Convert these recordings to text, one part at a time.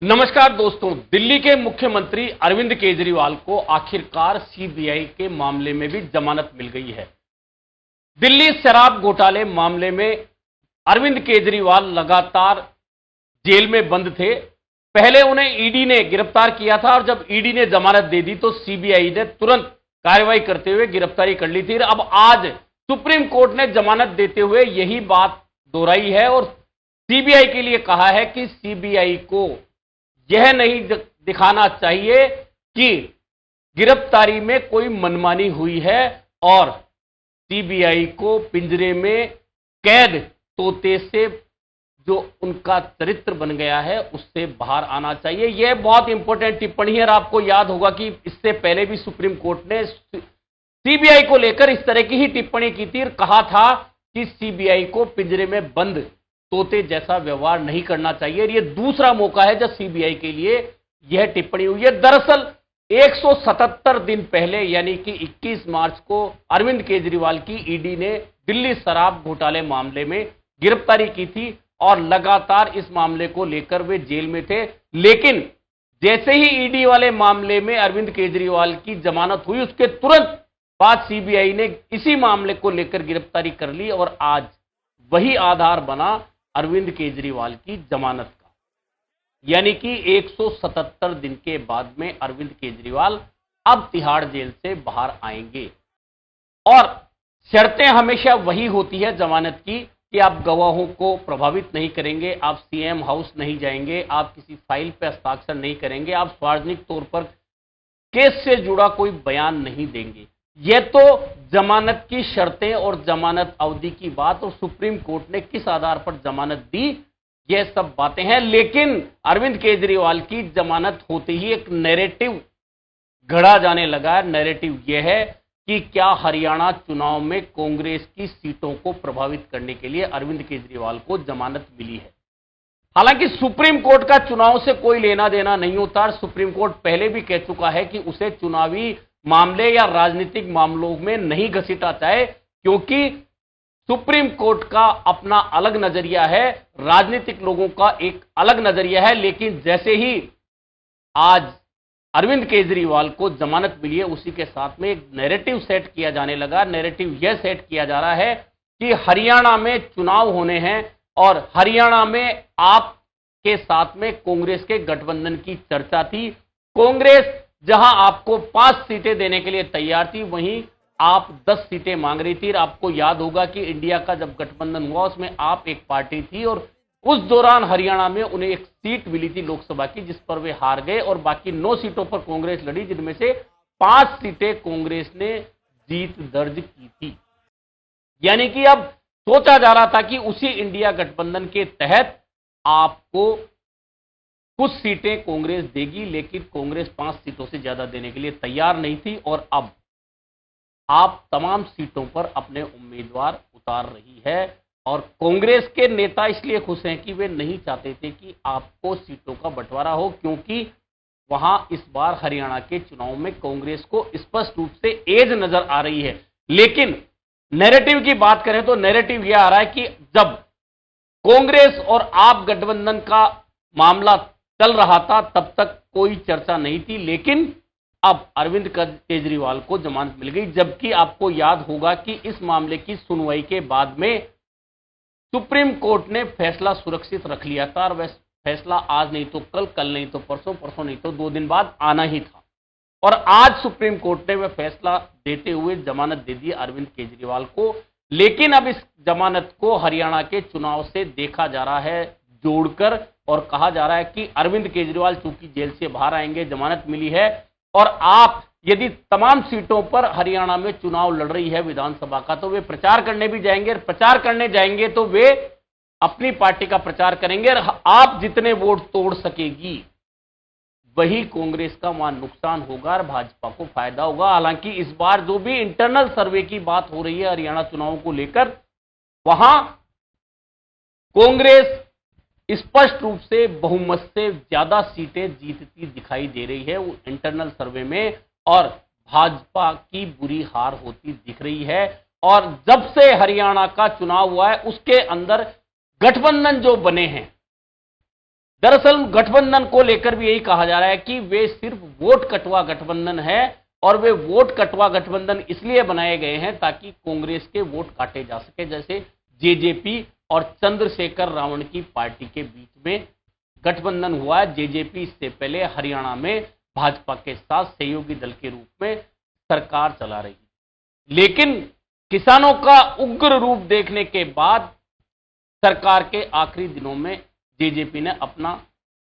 नमस्कार दोस्तों, दिल्ली के मुख्यमंत्री अरविंद केजरीवाल को आखिरकार सीबीआई के मामले में भी जमानत मिल गई है। दिल्ली शराब घोटाले मामले में अरविंद केजरीवाल लगातार जेल में बंद थे। पहले उन्हें ईडी ने गिरफ्तार किया था और जब ईडी ने जमानत दे दी तो सीबीआई ने तुरंत कार्रवाई करते हुए गिरफ्तारी कर ली थी। अब आज सुप्रीम कोर्ट ने जमानत देते हुए यही बात दोहराई है और सीबीआई के लिए कहा है कि सीबीआई को यह नहीं दिखाना चाहिए कि गिरफ्तारी में कोई मनमानी हुई है और सीबीआई को पिंजरे में कैद तोते से जो उनका चरित्र बन गया है उससे बाहर आना चाहिए। यह बहुत इंपॉर्टेंट टिप्पणी है और आपको याद होगा कि इससे पहले भी सुप्रीम कोर्ट ने सीबीआई को लेकर इस तरह की ही टिप्पणी की थी और कहा था कि सीबीआई को पिंजरे में बंद तोते जैसा व्यवहार नहीं करना चाहिए। यह दूसरा मौका है जब सीबीआई के लिए यह टिप्पणी हुई है। दरअसल 177 दिन पहले यानी कि 21 मार्च को अरविंद केजरीवाल की ईडी ने दिल्ली शराब घोटाले मामले में गिरफ्तारी की थी और लगातार इस मामले को लेकर वे जेल में थे। लेकिन जैसे ही ईडी वाले मामले में अरविंद केजरीवाल की जमानत हुई उसके तुरंत बाद सीबीआई ने इसी मामले को लेकर गिरफ्तारी कर ली और आज वही आधार बना अरविंद केजरीवाल की जमानत का। यानी कि 177 दिन के बाद में अरविंद केजरीवाल अब तिहाड़ जेल से बाहर आएंगे और शर्तें हमेशा वही होती है जमानत की कि आप गवाहों को प्रभावित नहीं करेंगे, आप सीएम हाउस नहीं जाएंगे, आप किसी फाइल पर हस्ताक्षर नहीं करेंगे, आप सार्वजनिक तौर पर केस से जुड़ा कोई बयान नहीं देंगे। यह तो जमानत की शर्तें और जमानत अवधि की बात और सुप्रीम कोर्ट ने किस आधार पर जमानत दी यह सब बातें हैं। लेकिन अरविंद केजरीवाल की जमानत होते ही एक नैरेटिव गढ़ा जाने लगा। नैरेटिव यह है कि क्या हरियाणा चुनाव में कांग्रेस की सीटों को प्रभावित करने के लिए अरविंद केजरीवाल को जमानत मिली है। हालांकि सुप्रीम कोर्ट का चुनाव से कोई लेना देना नहीं होता। सुप्रीम कोर्ट पहले भी कह चुका है कि उसे चुनावी मामले या राजनीतिक मामलों में नहीं घसीटा जाए क्योंकि सुप्रीम कोर्ट का अपना अलग नजरिया है, राजनीतिक लोगों का एक अलग नजरिया है। लेकिन जैसे ही आज अरविंद केजरीवाल को जमानत मिली है उसी के साथ में एक नैरेटिव सेट किया जाने लगा। नैरेटिव यह सेट किया जा रहा है कि हरियाणा में चुनाव होने हैं और हरियाणा में आप के साथ में कांग्रेस के गठबंधन की चर्चा थी। कांग्रेस जहां आपको 5 सीटें देने के लिए तैयार थी वहीं आप 10 सीटें मांग रही थी। आपको याद होगा कि इंडिया का जब गठबंधन हुआ उसमें आप एक पार्टी थी और उस दौरान हरियाणा में उन्हें एक सीट मिली थी लोकसभा की जिस पर वे हार गए और बाकी 9 सीटों पर कांग्रेस लड़ी जिनमें से 5 सीटें कांग्रेस ने जीत दर्ज की थी। यानी कि अब सोचा जा रहा था कि उसी इंडिया गठबंधन के तहत आपको कुछ सीटें कांग्रेस देगी लेकिन कांग्रेस 5 सीटों से ज्यादा देने के लिए तैयार नहीं थी और अब आप तमाम सीटों पर अपने उम्मीदवार उतार रही है और कांग्रेस के नेता इसलिए खुश हैं कि वे नहीं चाहते थे कि आपको सीटों का बंटवारा हो क्योंकि वहां इस बार हरियाणा के चुनाव में कांग्रेस को स्पष्ट रूप से एज नजर आ रही है। लेकिन नैरेटिव की बात करें तो नैरेटिव यह आ रहा है कि जब कांग्रेस और आप गठबंधन का मामला चल रहा था तब तक कोई चर्चा नहीं थी। लेकिन अब अरविंद केजरीवाल को जमानत मिल गई जबकि आपको याद होगा कि इस मामले की सुनवाई के बाद में सुप्रीम कोर्ट ने फैसला सुरक्षित रख लिया था और वह फैसला आज नहीं तो कल, कल नहीं तो परसों, परसों नहीं तो 2 दिन बाद आना ही था और आज सुप्रीम कोर्ट ने वह फैसला देते हुए जमानत दे दी अरविंद केजरीवाल को। लेकिन अब इस जमानत को हरियाणा के चुनाव से देखा जा रहा है जोड़कर और कहा जा रहा है कि अरविंद केजरीवाल चूंकि जेल से बाहर आएंगे, जमानत मिली है और आप यदि तमाम सीटों पर हरियाणा में चुनाव लड़ रही है विधानसभा का तो वे प्रचार करने भी जाएंगे और प्रचार करने जाएंगे तो वे अपनी पार्टी का प्रचार करेंगे और आप जितने वोट तोड़ सकेगी वही कांग्रेस का वहां नुकसान होगा और भाजपा को फायदा होगा। हालांकि इस बार जो भी इंटरनल सर्वे की बात हो रही है हरियाणा चुनाव को लेकर वहां कांग्रेस स्पष्ट रूप से बहुमत से ज्यादा सीटें जीतती दिखाई दे रही है इंटरनल सर्वे में और भाजपा की बुरी हार होती दिख रही है। और जब से हरियाणा का चुनाव हुआ है उसके अंदर गठबंधन जो बने हैं दरअसल गठबंधन को लेकर भी यही कहा जा रहा है कि वे सिर्फ वोट कटवा गठबंधन है और वे वोट कटवा गठबंधन इसलिए बनाए गए हैं ताकि कांग्रेस के वोट काटे जा सके। जैसे जेजेपी और चंद्रशेखर रावण की पार्टी के बीच में गठबंधन हुआ है। जेजेपी इससे पहले हरियाणा में भाजपा के साथ सहयोगी दल के रूप में सरकार चला रही, लेकिन किसानों का उग्र रूप देखने के बाद सरकार के आखिरी दिनों में जेजेपी ने अपना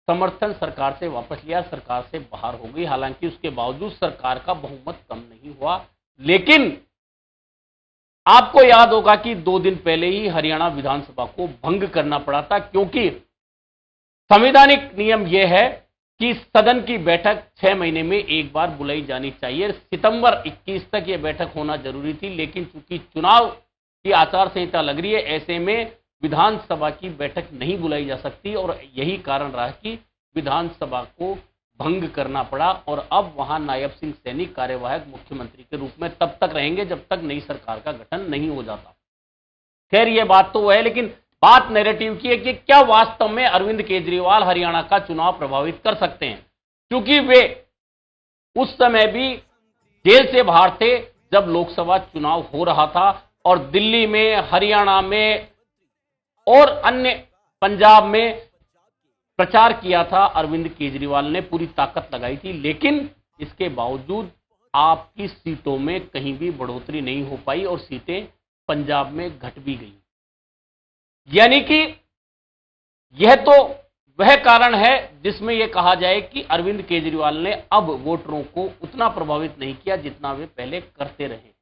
समर्थन सरकार से वापस लिया, सरकार से बाहर हो गई। हालांकि उसके बावजूद सरकार का बहुमत कम नहीं हुआ, लेकिन आपको याद होगा कि 2 दिन पहले ही हरियाणा विधानसभा को भंग करना पड़ा था, क्योंकि संवैधानिक नियम यह है कि सदन की बैठक 6 महीने में एक बार बुलाई जानी चाहिए। सितंबर 21 तक यह बैठक होना जरूरी थी, लेकिन चूंकि चुनाव की आचार संहिता लग रही है, ऐसे में विधानसभा की बैठक नहीं बुलाई जा सकती और यही कारण रहा कि विधानसभा को भंग करना पड़ा और अब वहां नायब सिंह सैनी कार्यवाहक मुख्यमंत्री के रूप में तब तक रहेंगे जब तक नई सरकार का गठन नहीं हो जाता। खैर ये बात तो है, लेकिन बात नैरेटिव की है कि क्या वास्तव में अरविंद केजरीवाल हरियाणा का चुनाव प्रभावित कर सकते हैं, क्योंकि वे उस समय भी जेल से बाहर थे जब लोकसभा चुनाव हो रहा था और दिल्ली में, हरियाणा में और अन्य पंजाब में प्रचार किया था अरविंद केजरीवाल ने, पूरी ताकत लगाई थी, लेकिन इसके बावजूद आपकी सीटों में कहीं भी बढ़ोतरी नहीं हो पाई और सीटें पंजाब में घट भी गई। यानी कि यह तो वह कारण है जिसमें यह कहा जाए कि अरविंद केजरीवाल ने अब वोटरों को उतना प्रभावित नहीं किया जितना वे पहले करते रहे।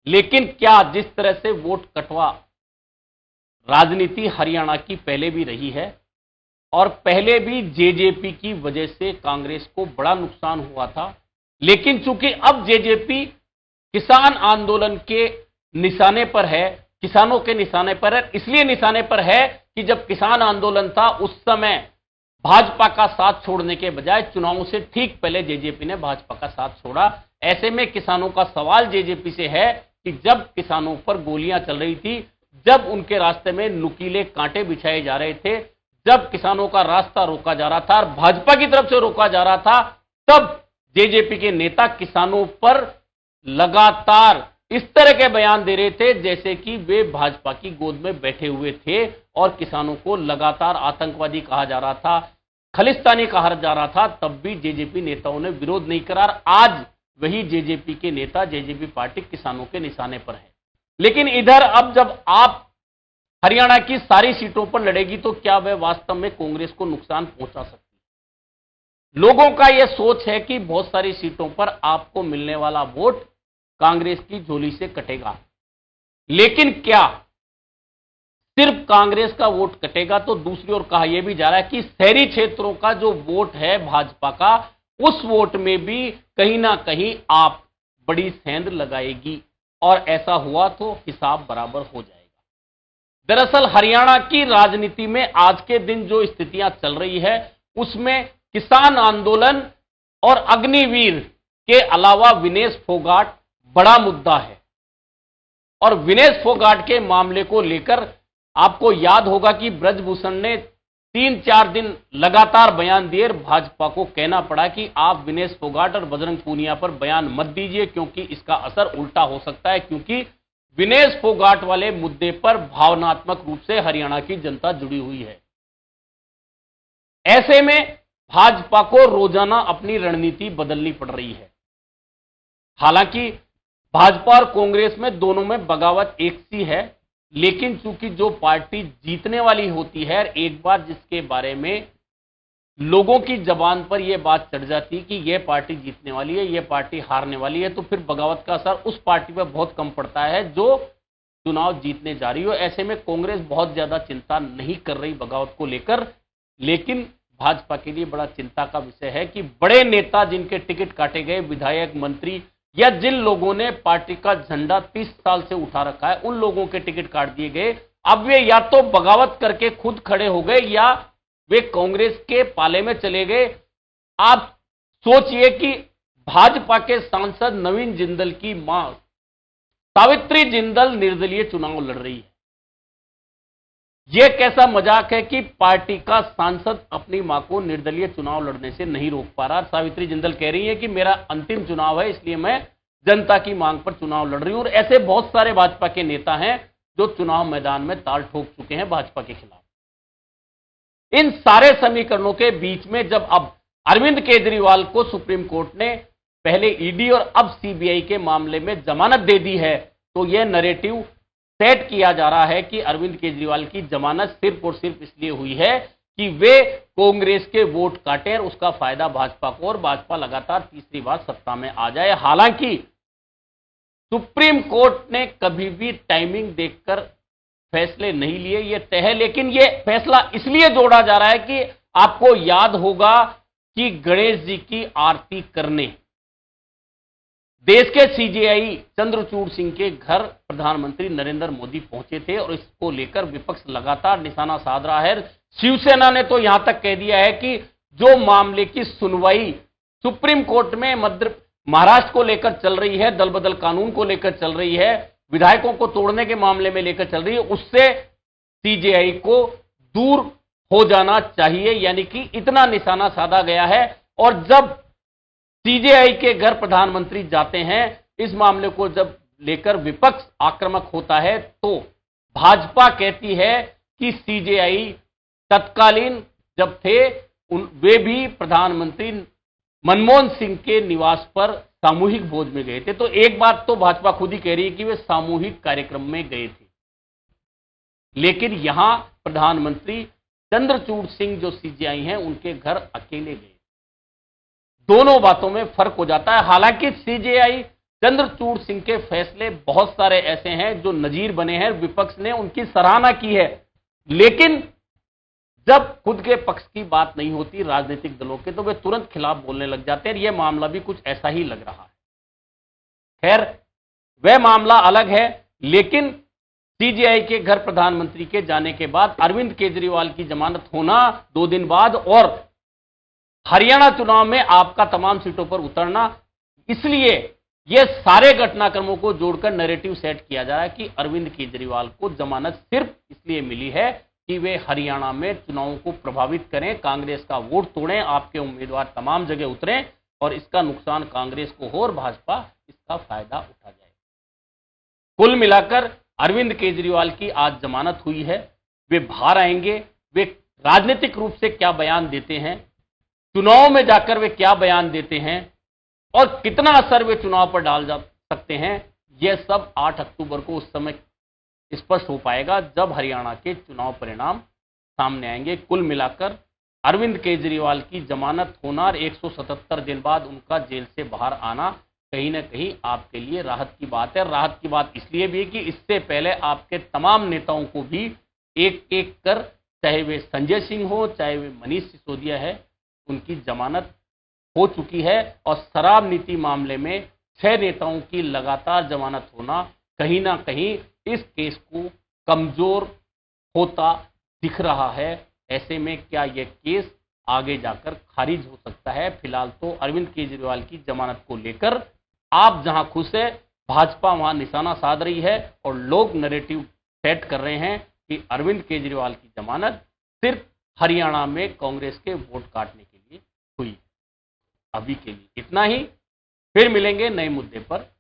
लेकिन क्या जिस तरह से वोट कटवा राजनीति हरियाणा की पहले भी रही है और पहले भी जेजेपी की वजह से कांग्रेस को बड़ा नुकसान हुआ था, लेकिन चूंकि अब जेजेपी किसान आंदोलन के निशाने पर है, किसानों के निशाने पर है, इसलिए निशाने पर है कि जब किसान आंदोलन था उस समय भाजपा का साथ छोड़ने के बजाय चुनावों से ठीक पहले जेजेपी ने भाजपा का साथ छोड़ा। ऐसे में किसानों का सवाल जेजेपी से है कि जब किसानों पर गोलियां चल रही थी, जब उनके रास्ते में नुकीले कांटे बिछाए जा रहे थे, जब किसानों का रास्ता रोका जा रहा था और भाजपा की तरफ से रोका जा रहा था, तब जेजेपी के नेता किसानों पर लगातार इस तरह के बयान दे रहे थे जैसे कि वे भाजपा की गोद में बैठे हुए थे और किसानों को लगातार आतंकवादी कहा जा रहा था, खलिस्तानी कहा जा रहा था। तब भी जेजेपी नेताओं ने विरोध नहीं करा। आज वही जेजेपी के नेता, जेजेपी पार्टी किसानों के निशाने पर है। लेकिन इधर अब जब आप हरियाणा की सारी सीटों पर लड़ेगी तो क्या वह वास्तव में कांग्रेस को नुकसान पहुंचा सकती है? लोगों का यह सोच है कि बहुत सारी सीटों पर आपको मिलने वाला वोट कांग्रेस की झोली से कटेगा, लेकिन क्या सिर्फ कांग्रेस का वोट कटेगा? तो दूसरी ओर कहा यह भी जा रहा है कि शहरी क्षेत्रों का जो वोट है भाजपा का, उस वोट में भी कहीं ना कहीं आप बड़ी सेंध लगाएगी और ऐसा हुआ तो हिसाब बराबर हो जाएगा। दरअसल हरियाणा की राजनीति में आज के दिन जो स्थितियां चल रही है उसमें किसान आंदोलन और अग्निवीर के अलावा विनेश फोगाट बड़ा मुद्दा है। और विनेश फोगाट के मामले को लेकर आपको याद होगा कि ब्रजभूषण ने 3-4 दिन लगातार बयान दिए, भाजपा को कहना पड़ा कि आप विनेश फोगाट और बजरंग पूनिया पर बयान मत दीजिए क्योंकि इसका असर उल्टा हो सकता है, क्योंकि विनेश फोगाट वाले मुद्दे पर भावनात्मक रूप से हरियाणा की जनता जुड़ी हुई है। ऐसे में भाजपा को रोजाना अपनी रणनीति बदलनी पड़ रही है। हालांकि भाजपा और कांग्रेस में दोनों में बगावत एक सी है, लेकिन चूंकि जो पार्टी जीतने वाली होती है, एक बार जिसके बारे में लोगों की जबान पर यह बात चढ़ जाती है कि यह पार्टी जीतने वाली है, यह पार्टी हारने वाली है, तो फिर बगावत का असर उस पार्टी पर बहुत कम पड़ता है जो चुनाव जीतने जा रही हो। ऐसे में कांग्रेस बहुत ज्यादा चिंता नहीं कर रही बगावत को लेकर, लेकिन भाजपा के लिए बड़ा चिंता का विषय है कि बड़े नेता जिनके टिकट काटे गए, विधायक, मंत्री या जिन लोगों ने पार्टी का झंडा 30 साल से उठा रखा है, उन लोगों के टिकट काट दिए गए। अब वे या तो बगावत करके खुद खड़े हो गए या वे कांग्रेस के पाले में चले गए। आप सोचिए कि भाजपा के सांसद नवीन जिंदल की मां सावित्री जिंदल निर्दलीय चुनाव लड़ रही है। यह कैसा मजाक है कि पार्टी का सांसद अपनी मां को निर्दलीय चुनाव लड़ने से नहीं रोक पा रहा। सावित्री जिंदल कह रही है कि मेरा अंतिम चुनाव है, इसलिए मैं जनता की मांग पर चुनाव लड़ रही हूं। और ऐसे बहुत सारे भाजपा के नेता हैं जो चुनाव मैदान में ताल ठोक चुके हैं भाजपा के खिलाफ। इन सारे समीकरणों के बीच में जब अब अरविंद केजरीवाल को सुप्रीम कोर्ट ने पहले ईडी और अब सीबीआई के मामले में जमानत दे दी है, तो यह नैरेटिव सेट किया जा रहा है कि अरविंद केजरीवाल की जमानत सिर्फ और सिर्फ इसलिए हुई है कि वे कांग्रेस के वोट काटें और उसका फायदा भाजपा को, और भाजपा लगातार तीसरी बार सत्ता में आ जाए। हालांकि सुप्रीम कोर्ट ने कभी भी टाइमिंग देखकर फैसले नहीं लिए, यह तय है। लेकिन यह फैसला इसलिए जोड़ा जा रहा है कि आपको याद होगा कि गणेश जी की आरती करने देश के सीजेआई चंद्रचूड़ सिंह के घर प्रधानमंत्री नरेंद्र मोदी पहुंचे थे और इसको लेकर विपक्ष लगातार निशाना साध रहा है। शिवसेना ने तो यहां तक कह दिया है कि जो मामले की सुनवाई सुप्रीम कोर्ट में महाराष्ट्र को लेकर चल रही है, दल बदल कानून को लेकर चल रही है, विधायकों को तोड़ने के मामले में लेकर चल रही है, उससे सीजेआई को दूर हो जाना चाहिए, यानी कि इतना निशाना साधा गया है। और जब सीजेआई के घर प्रधानमंत्री जाते हैं, इस मामले को जब लेकर विपक्ष आक्रामक होता है, तो भाजपा कहती है कि सीजेआई तत्कालीन जब थे वे भी प्रधानमंत्री मनमोहन सिंह के निवास पर सामूहिक भोज में गए थे। तो एक बात तो भाजपा खुद ही कह रही है कि वे सामूहिक कार्यक्रम में गए थे, लेकिन यहां प्रधानमंत्री चंद्रचूड़ सिंह जो सीजेआई हैं उनके घर अकेले गए। दोनों बातों में फर्क हो जाता है। हालांकि सीजेआई चंद्रचूड़ सिंह के फैसले बहुत सारे ऐसे हैं जो नजीर बने हैं, विपक्ष ने उनकी सराहना की है, लेकिन जब खुद के पक्ष की बात नहीं होती राजनीतिक दलों के, तो वे तुरंत खिलाफ बोलने लग जाते हैं। यह मामला भी कुछ ऐसा ही लग रहा है। खैर, वह मामला अलग है, लेकिन सीजेआई के घर प्रधानमंत्री के जाने के बाद अरविंद केजरीवाल की जमानत होना 2 दिन बाद और हरियाणा चुनाव में आपका तमाम सीटों पर उतरना, इसलिए यह सारे घटनाक्रमों को जोड़कर नैरेटिव सेट किया जा रहा है कि अरविंद केजरीवाल को जमानत सिर्फ इसलिए मिली है कि वे हरियाणा में चुनावों को प्रभावित करें, कांग्रेस का वोट तोड़ें, आपके उम्मीदवार तमाम जगह उतरें और इसका नुकसान कांग्रेस को हो और भाजपा इसका फायदा उठा जाए। कुल मिलाकर अरविंद केजरीवाल की आज जमानत हुई है। वे बाहर आएंगे, वे राजनीतिक रूप से क्या बयान देते हैं, चुनाव में जाकर वे क्या बयान देते हैं और कितना असर वे चुनाव पर डाल जा सकते हैं, यह सब 8 अक्टूबर को उस समय स्पष्ट हो पाएगा जब हरियाणा के चुनाव परिणाम सामने आएंगे। कुल मिलाकर अरविंद केजरीवाल की जमानत होना और 177 दिन बाद उनका जेल से बाहर आना कहीं ना कहीं आपके लिए राहत की बात है। राहत की बात इसलिए भी कि इससे पहले आपके तमाम नेताओं को भी एक एक कर, चाहे वे संजय सिंह हो, चाहे वे मनीष सिसोदिया है, उनकी जमानत हो चुकी है। और शराब नीति मामले में 6 नेताओं की लगातार जमानत होना कहीं ना कहीं इस केस को कमजोर होता दिख रहा है। ऐसे में क्या यह केस आगे जाकर खारिज हो सकता है? फिलहाल तो अरविंद केजरीवाल की जमानत को लेकर आप जहां खुश है, भाजपा वहां निशाना साध रही है और लोग नैरेटिव सेट कर रहे हैं कि अरविंद केजरीवाल की जमानत सिर्फ हरियाणा में कांग्रेस के वोट काटने के लिए हुई। अभी के लिए इतना ही, फिर मिलेंगे नए मुद्दे पर।